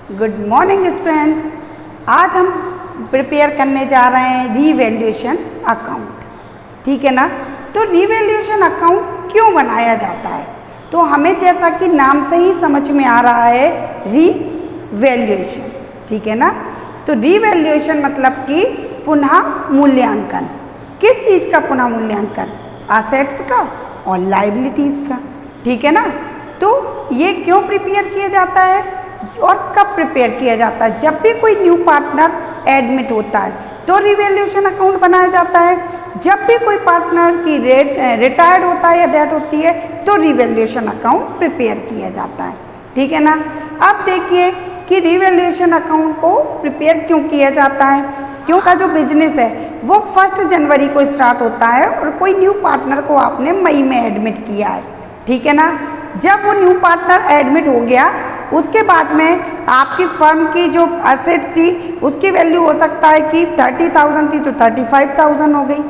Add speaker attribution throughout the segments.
Speaker 1: Good morning students. आज हम prepare करने जा रहे हैं रीवैल्यूएशन अकाउंट, ठीक है ना। तो रीवैल्यूएशन अकाउंट क्यों बनाया जाता है, तो हमें जैसा कि नाम से ही समझ में आ रहा है रीवैल्यूएशन, ठीक है ना। तो रीवैल्यूएशन मतलब कि पुनः मूल्यांकन। किस चीज़ का पुनः मूल्यांकन? असेट्स का और लायबिलिटीज़ का, ठीक है ना। तो ये क्यों प्रिपेयर किया जाता है और कब प्रिपेयर किया जाता है? जब भी कोई न्यू पार्टनर एडमिट होता है तो रीवैल्यूएशन अकाउंट बनाया जाता है। जब भी कोई पार्टनर की रिटायर्ड होता है या डेथ होती है तो रीवैल्यूएशन अकाउंट प्रिपेयर किया जाता है, ठीक है ना। अब देखिए कि रीवैल्यूएशन अकाउंट को प्रिपेयर क्यों किया जाता है। क्योंकि जो बिजनेस है वो 1 जनवरी को स्टार्ट होता है और कोई न्यू पार्टनर को आपने मई में एडमिट किया है, ठीक है ना। जब वो न्यू पार्टनर एडमिट हो गया उसके बाद में आपकी फर्म की जो एसेट थी उसकी वैल्यू हो सकता है कि 30,000 थी तो 35,000 हो गई,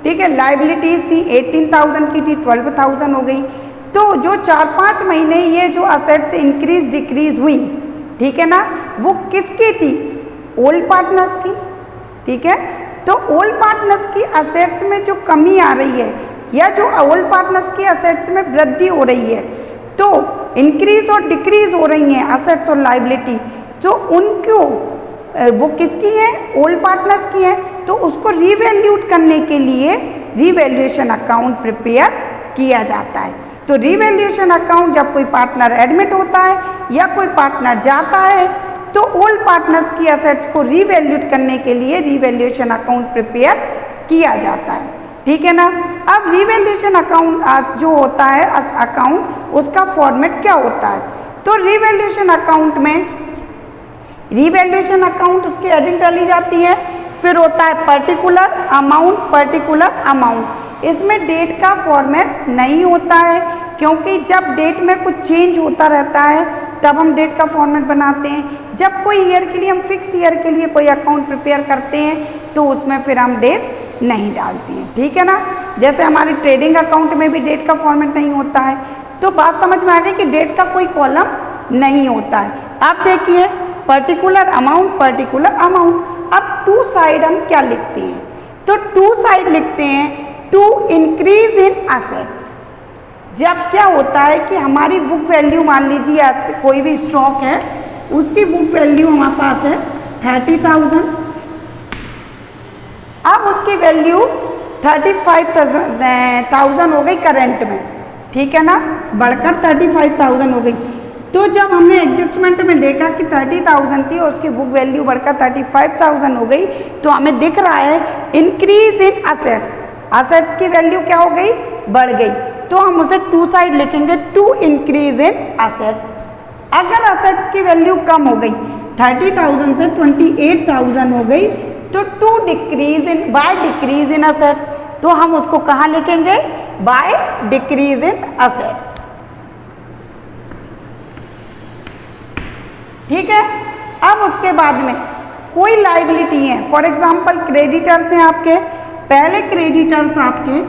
Speaker 1: ठीक है। लायबिलिटीज़ थी 18,000 की थी 12,000 हो गई। तो जो 4-5 महीने ये जो एसेट्स इंक्रीज डिक्रीज हुई, ठीक है ना, वो किसकी थी? ओल्ड पार्टनर्स की, ठीक है। तो ओल्ड पार्टनर्स की एसेट्स में जो कमी आ रही है या जो ओल्ड पार्टनर्स की एसेट्स में वृद्धि हो रही है, तो इंक्रीज और डिक्रीज हो रही हैं एसेट्स और लायबिलिटी, तो उनको वो किसकी है? ओल्ड पार्टनर्स की है। तो उसको रीवैल्यूट करने के लिए रीवैल्यूएशन अकाउंट प्रिपेयर किया जाता है। तो रीवैल्यूएशन अकाउंट जब कोई पार्टनर एडमिट होता है या कोई पार्टनर जाता है तो ओल्ड पार्टनर्स की एसेट्स को रीवैल्यूट करने के लिए रीवैल्यूएशन अकाउंट प्रिपेयर किया जाता है, ठीक है ना। अब रीवैल्यूएशन अकाउंट जो होता है अकाउंट, उसका फॉर्मेट क्या होता है? तो रीवैल्यूएशन अकाउंट में रीवैल्यूएशन अकाउंट उसकी हेडिंग डाली जाती है, फिर होता है पर्टिकुलर अमाउंट। इसमें डेट का फॉर्मेट नहीं होता है क्योंकि जब डेट में कुछ चेंज होता रहता है तब हम डेट का फॉर्मेट बनाते हैं। जब कोई ईयर के लिए हम फिक्स ईयर के लिए कोई अकाउंट प्रिपेयर करते हैं तो उसमें फिर हम डेट नहीं डालते हैं, ठीक है ना। जैसे हमारे ट्रेडिंग अकाउंट में भी डेट का फॉर्मेट नहीं होता है। तो बात समझ में आ गई कि डेट का कोई कॉलम नहीं होता है। अब देखिए पर्टिकुलर अमाउंट। अब टू साइड हम क्या लिखते हैं? तो टू साइड लिखते हैं टू इंक्रीज इन असेट्स। जब क्या होता है कि हमारी बुक वैल्यू, मान लीजिए कोई भी स्टॉक है उसकी बुक वैल्यू हमारे पास है 30,000, अब उसकी वैल्यू 35,000 हो गई करंट में, ठीक है ना, बढ़कर 35,000 हो गई। तो जब हमने एडजस्टमेंट में देखा कि 30,000 थी और उसकी बुक वैल्यू बढ़कर 35,000 हो गई तो हमें दिख रहा है इंक्रीज इन असेट्स की वैल्यू क्या हो गई? बढ़ गई। तो हम उसे टू साइड लिखेंगे टू इंक्रीज इन असेट्स। अगर असेट्स की वैल्यू कम हो गई 30,000 से 28,000 हो गई तो बाय डिक्रीज इन असेट्स, तो हम उसको कहाँ लिखेंगे? बाय डिक्रीज इन असेट्स, ठीक है। अब उसके बाद में कोई लायबिलिटी है, फॉर एग्जांपल क्रेडिटर्स हैं आपके, पहले क्रेडिटर्स आपके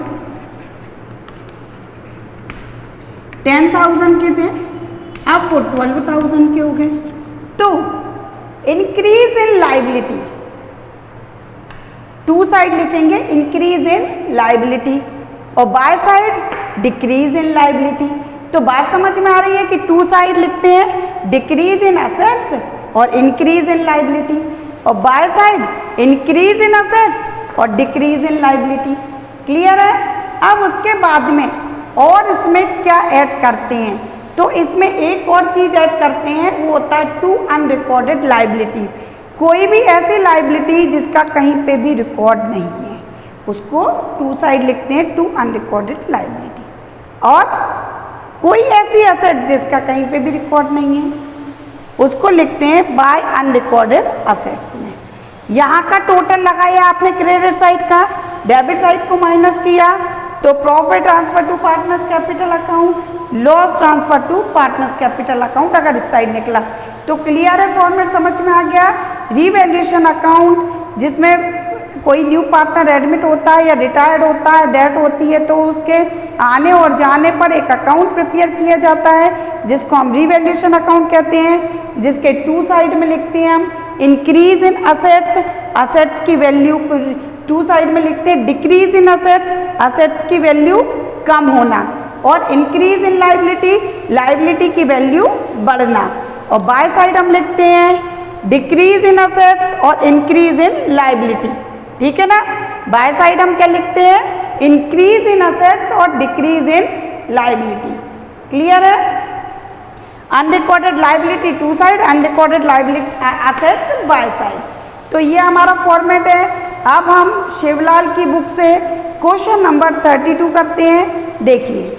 Speaker 1: 10,000 के थे, अब वो 12,000 के हो गए। तो increase in liability, to side लिखेंगे इंक्रीज इन लायबिलिटी और by side decrease in liability. तो बात समझ में आ रही है कि टू साइड लिखते हैं डिक्रीज इन असेट्स और इंक्रीज इन लायबिलिटी, और by side increase in assets और डिक्रीज इन लायबिलिटी। क्लियर है? अब उसके बाद में और इसमें क्या ऐड करते हैं? तो इसमें एक और चीज ऐड करते हैं, वो होता है टू अनरिकॉर्डेड लायबिलिटीज। कोई भी ऐसी लायबिलिटी जिसका कहीं पे भी रिकॉर्ड नहीं है उसको टू साइड लिखते हैं टू अनरिकॉर्डेड लायबिलिटी, और कोई ऐसी एसेट जिसका कहीं पे भी रिकॉर्ड नहीं है उसको लिखते हैं बाय अनरिकॉर्डेड असेट्स में। यहाँ का टोटल लगाया आपने क्रेडिट साइड का, डेबिट साइड को माइनस किया तो profit transfer to partners capital account, loss transfer to partners capital account अगर इस साइड निकला तो क्लियर है, फॉर्मेट समझ में आ गया। रीवैल्यूएशन अकाउंट जिसमें कोई न्यू पार्टनर एडमिट होता है या रिटायर्ड होता है, डेथ होती है, तो उसके आने और जाने पर एक अकाउंट प्रिपेयर किया जाता है जिसको हम रीवैल्यूएशन अकाउंट कहते हैं, जिसके टू साइड में लिखते हैं हम इंक्रीज इन असेट्स, असेट्स की वैल्यू टू साइड में लिखते हैं डिक्रीज इन असेट्स, असेट्स की वैल्यू कम होना, और इंक्रीज इन लाइबिलिटी, लाइबिलिटी की वैल्यू बढ़ना, और बाय साइड हम लिखते हैं डिक्रीज इन असेट्स और इंक्रीज इन लाइबिलिटी। ठीक है ना, बाय साइड हम क्या लिखते हैं इंक्रीज इन असेट्स और डिक्रीज इन लाइबिलिटी। क्लियर है? Unrecorded liability to side, unrecorded liability assets by side. तो ये हमारा फॉर्मेट है। अब हम शिवलाल की बुक से क्वेश्चन नंबर 32 करते हैं। देखिए,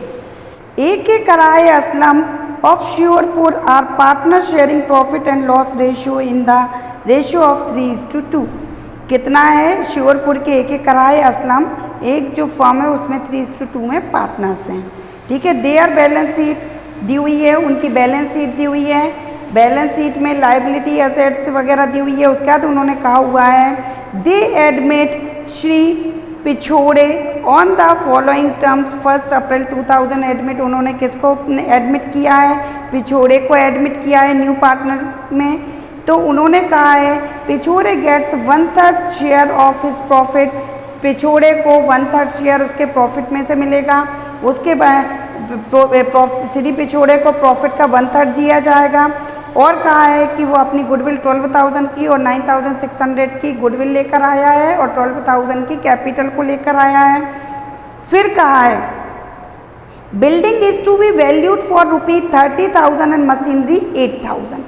Speaker 1: A.K. Karai Aslam of Shiorpur are partners sharing profit and loss ratio in the ratio of 3:2। कितना है? शिवरपुर के A.K. कराए असलम एक जो फर्म है उसमें 3:2 में पार्टनर्स हैं। ठीक है, देयर बैलेंस शीट दी हुई है, उनकी बैलेंस शीट दी हुई है, बैलेंस शीट में लाइबिलिटी एसेट्स वगैरह दी हुई है। उसके बाद उन्होंने कहा हुआ है they admit Shri Pichhode on the following terms 1 April 2000 admit. उन्होंने किसको एडमिट किया है? पिछोड़े को एडमिट किया है न्यू पार्टनर में। तो उन्होंने कहा है Pichhode gets 1/3 share of his profit, Pichhode को 1/3 शेयर उसके प्रॉफिट में से मिलेगा। उसके बाद श्री पिछोड़े को प्रॉफिट का 1/3 दिया जाएगा। और कहा है कि वो अपनी गुडविल 12,000 की और 9,600 की गुडविल लेकर आया है और 12,000 की कैपिटल को लेकर आया है। फिर कहा है building is to be valued for ₹30,000 and machinery 8,000।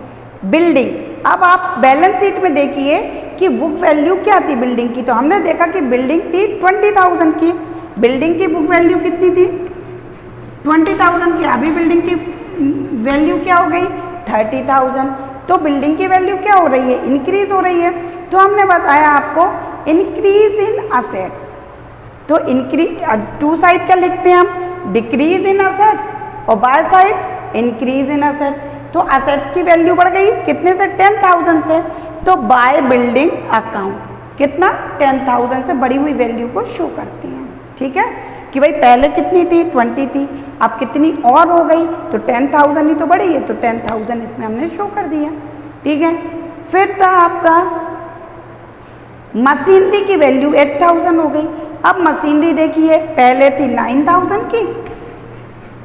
Speaker 1: Building, अब आप बैलेंस शीट में देखिए कि बुक वैल्यू क्या थी बिल्डिंग की। तो हमने देखा कि बिल्डिंग थी 20,000 की, बिल्डिंग की बुक वैल्यू कितनी थी? 20,000 की। अभी बिल्डिंग की वैल्यू क्या हो गई? 30,000। तो बिल्डिंग की वैल्यू क्या हो रही है? इंक्रीज हो रही है। तो हमने बताया आपको इंक्रीज इन असेट्स। तो इंक्रीज टू साइड क्या लिखते हैं हम? डिक्रीज इन असेट्स और by side increase in assets. तो असेट्स की वैल्यू बढ़ गई कितने से? 10,000 से। तो बाय बिल्डिंग अकाउंट कितना? 10,000 से बढ़ी हुई वैल्यू को शो करती हैं। ठीक है कि भाई पहले कितनी थी? 20 थी, अब कितनी और हो गई? तो 10,000 ही तो बढ़ी है, तो 10,000 इसमें हमने शो कर दिया। ठीक है, फिर था आपका मशीनरी की वैल्यू 8,000 हो गई। अब मशीनरी देखिए पहले थी 9,000 की,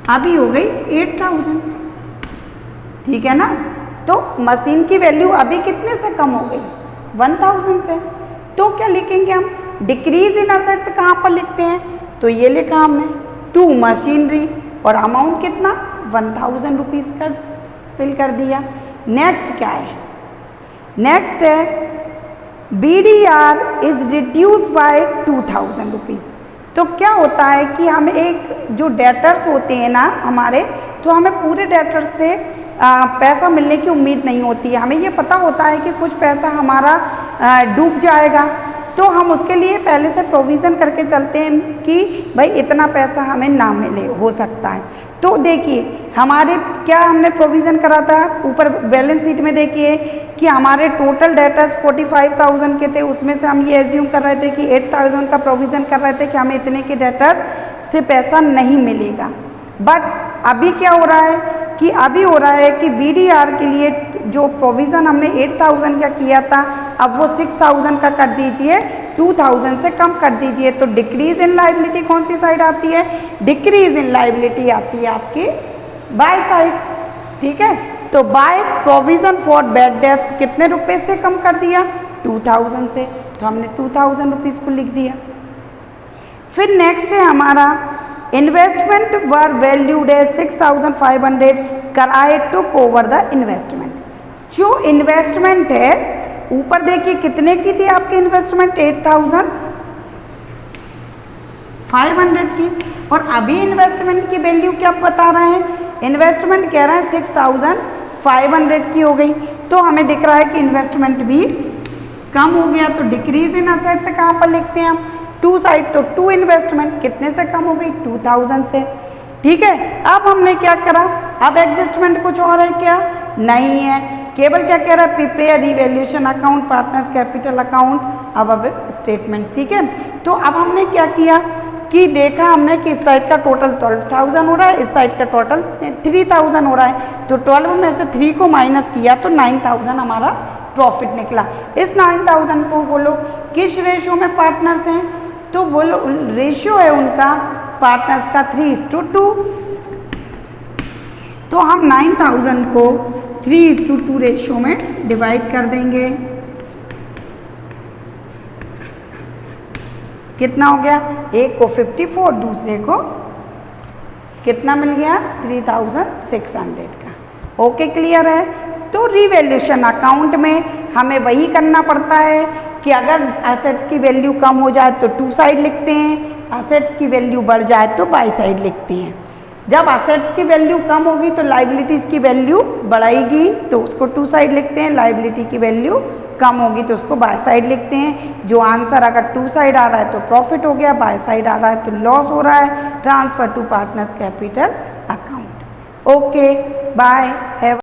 Speaker 1: अभी हो गई 8,000। ठीक है ना, तो मशीन की वैल्यू अभी कितने से कम हो गई? 1,000 से। तो क्या लिखेंगे हम? डिक्रीज इन असेट्स कहाँ पर लिखते हैं? तो ये लिखा हमने टू मशीनरी और अमाउंट कितना? 1,000 रुपीज़ का फिल कर दिया। नेक्स्ट क्या है? नेक्स्ट है BDR is reduce by 2,000 rupees. तो क्या होता है कि हम एक जो डेटर्स होते हैं ना हमारे, तो हमें पूरे डेटर्स से पैसा मिलने की उम्मीद नहीं होती है। हमें ये पता होता है कि कुछ पैसा हमारा डूब जाएगा, तो हम उसके लिए पहले से प्रोविज़न करके चलते हैं कि भाई इतना पैसा हमें ना मिले, हो सकता है। तो देखिए हमारे क्या हमने प्रोविज़न करा था, ऊपर बैलेंस शीट में देखिए कि हमारे टोटल डेटर्स 45,000 के थे, उसमें से हम ये एज्यूम कर रहे थे कि 8,000 का प्रोविज़न कर रहे थे कि हमें इतने के डेटर से पैसा नहीं मिलेगा। बट अभी क्या हो रहा है कि अभी हो रहा है कि BDR के लिए जो प्रोविज़न हमने 8,000 का किया था, अब वो 6,000 का कर दीजिए, 2,000 से कम कर दीजिए। तो डिक्रीज इन लाइबिलिटी कौन सी साइड आती है? डिक्रीज इन लाइबिलिटी आती है आपकी बाय साइड। ठीक है, तो by provision for bad debts कितने रुपए से कम कर दिया? 2,000 से। तो हमने 2,000 रुपीज़ को लिख दिया। फिर नेक्स्ट है हमारा इन्वेस्टमेंट वर वैल्यूड है 6,500, कराए टुक ओवर द इन्वेस्टमेंट। जो इन्वेस्टमेंट है ऊपर देखिए कितने की थी आपकी इन्वेस्टमेंट? 8,500 की। और अभी इन्वेस्टमेंट की वैल्यू क्या बता रहे हैं? इन्वेस्टमेंट कह रहे हैं 6,500 की हो गई। तो हमें दिख रहा है कि इन्वेस्टमेंट भी कम हो गया। तो डिक्रीज इन असेट से कहाँ पर लिखते हैं हम? To side. तो टू इन्वेस्टमेंट कितने से कम हो गई? 2,000 से। ठीक है, अब हमने क्या करा? अब एडजस्टमेंट कुछ और है क्या? नहीं है, केवल क्या कह रहा है? Prepare revaluation account, partners capital account. Above statement. ठीक है, तो अब हमने क्या किया कि देखा हमने कि इस साइड का टोटल 12,000 हो रहा है, इस साइड का टोटल 3,000 हो रहा है, तो 12 में से 3 को माइनस किया तो 9,000 हमारा प्रॉफिट निकला। इस 9,000 को वो लोग किस रेशियो में पार्टनर्स हैं, तो वो रेशियो है उनका पार्टनर्स का 3:2। तो हम 9,000 को 3:2 रेशियो में डिवाइड कर देंगे। कितना हो गया, एक को 54, दूसरे को कितना मिल गया 3,600 का। ओके, क्लियर है। तो रिवैल्यूएशन अकाउंट में हमें वही करना पड़ता है कि अगर एसेट्स की वैल्यू कम हो जाए तो टू साइड लिखते हैं, एसेट्स की वैल्यू बढ़ जाए तो बाई साइड लिखते हैं। जब एसेट्स की वैल्यू कम होगी तो लाइबिलिटीज़ की वैल्यू बढ़ाएगी तो उसको टू साइड लिखते हैं, लाइबिलिटी की वैल्यू कम होगी तो उसको बाय साइड लिखते हैं। जो आंसर अगर टू साइड आ रहा है तो प्रॉफिट हो गया, बाय साइड आ रहा है तो लॉस हो रहा है। Transfer to partners capital account. Okay, bye.